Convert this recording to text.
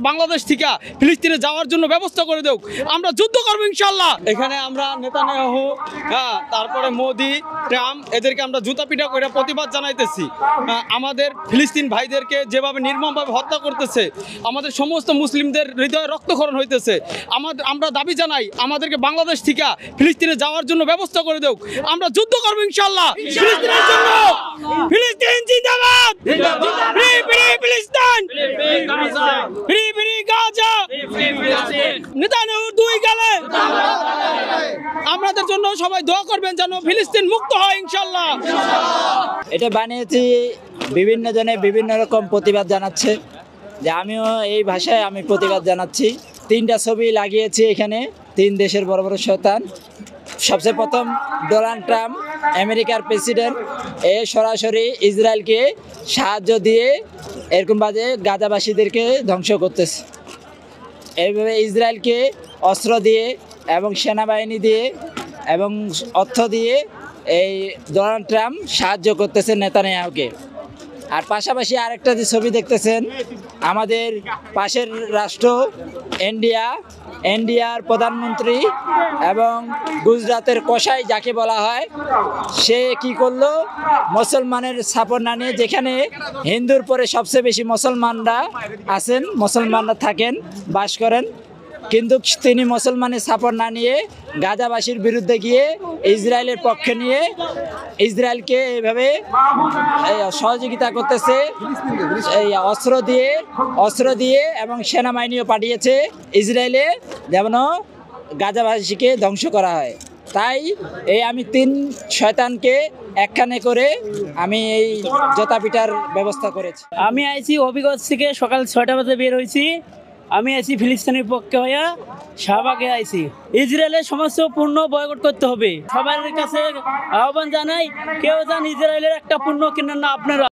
বাংলাদেশ থেকে ফিলিস্তিনে যাওয়ার জন্য ব্যবস্থা করে দেও, আমরা যুদ্ধ করবো ইনশাল্লাহ। এখানে আমরা নেতানিয়াহু, তারপরে মোদি, ট্রাম্প এদেরকে আমরা জুতা পিটা করে প্রতিবাদ জানাইতেছি। আমাদের ফিলিস্তিন ভাইদেরকে যেভাবে নির্মমভাবে হত্যা করতেছে, আমাদের সমস্ত মুসলিমদের হৃদয়ে রক্তক্ষরণ হইতেছে। আমরা দাবি জানাই আমাদেরকে বাংলাদেশ থেকে ফিলিস্তিনে যাওয়ার জন্য ব্যবস্থা করে দেও, আমরা যুদ্ধ করবো ইনশাল্লাহ ফিলিস্তিনের জন্য। ফিলিস্তিন জিন্দাবাদ, ফ্রি ফ্রি ফিলিস্তিন, ফ্রি ফ্রি গাজা, নেতানিয়াহু দুই গালে। আমাদের জন্য সবাই দোয়া করবেন যেন ফিলিস্তিন মুক্ত হয় ইনশাল্লাহ। এটা বানিয়েছি বিভিন্ন জনে বিভিন্ন রকম প্রতিবাদ জানাচ্ছে, যে আমিও এই ভাষায় আমি প্রতিবাদ জানাচ্ছি। 3টা ছবি লাগিয়েছি এখানে, 3 দেশের বড় বড় শয়তান। সবচেয়ে প্রথম ডোনাল্ড ট্রাম্প, আমেরিকার প্রেসিডেন্ট, এ সরাসরি ইসরায়েলকে সাহায্য দিয়ে এরকম বাজে গাজাবাসীদেরকে ধ্বংস করতেছে। এইভাবে ইসরায়েলকে অস্ত্র দিয়ে এবং সেনাবাহিনী দিয়ে এবং অর্থ দিয়ে এই ডোনাল্ড ট্রাম্প সাহায্য করতেছে নেতানিয়াহুকে। আর পাশাপাশি আরেকটা যে ছবি দেখতেছেন, আমাদের পাশের রাষ্ট্র ইন্ডিয়ার প্রধানমন্ত্রী এবং গুজরাটের কসাই যাকে বলা হয়, সে কি করলো, মুসলমানের সাপোর্ট না নিয়ে, যেখানে হিন্দুর পরে সবচেয়ে বেশি মুসলমানরা আছেন, মুসলমানরা থাকেন, বাস করেন, কিন্তু তিনি মুসলমানের সাপোর্ট না নিয়ে গাজাবাসীর বিরুদ্ধে গিয়ে ইসরায়েলের পক্ষে নিয়ে ইসরায়েলকে এইভাবে সহযোগিতা করতেছে, এই অস্ত্র দিয়ে এবং সেনাবাহিনীও পাঠিয়েছে ইসরায়েলে, যেন গাজাবাসীকে ধ্বংস করা হয়। তাই আমি 3 শয়তানকে একখানে করে আমি এই জোতা পিটার ব্যবস্থা করেছি। আমি আইছি হবিগঞ্জ থেকে, সকাল 6টা বাজে বের হয়েছি। আমি আইছি ফিলিস্তিনের পক্ষে হইয়া শাহবাগে আইছি। ইসরায়েলের সমস্ত পণ্য বয়কট করতে হবে। সবার কাছে আহ্বান জানাই, কেউ যেন ইসরায়েলের একটা পণ্য কেনেন না আপনারা।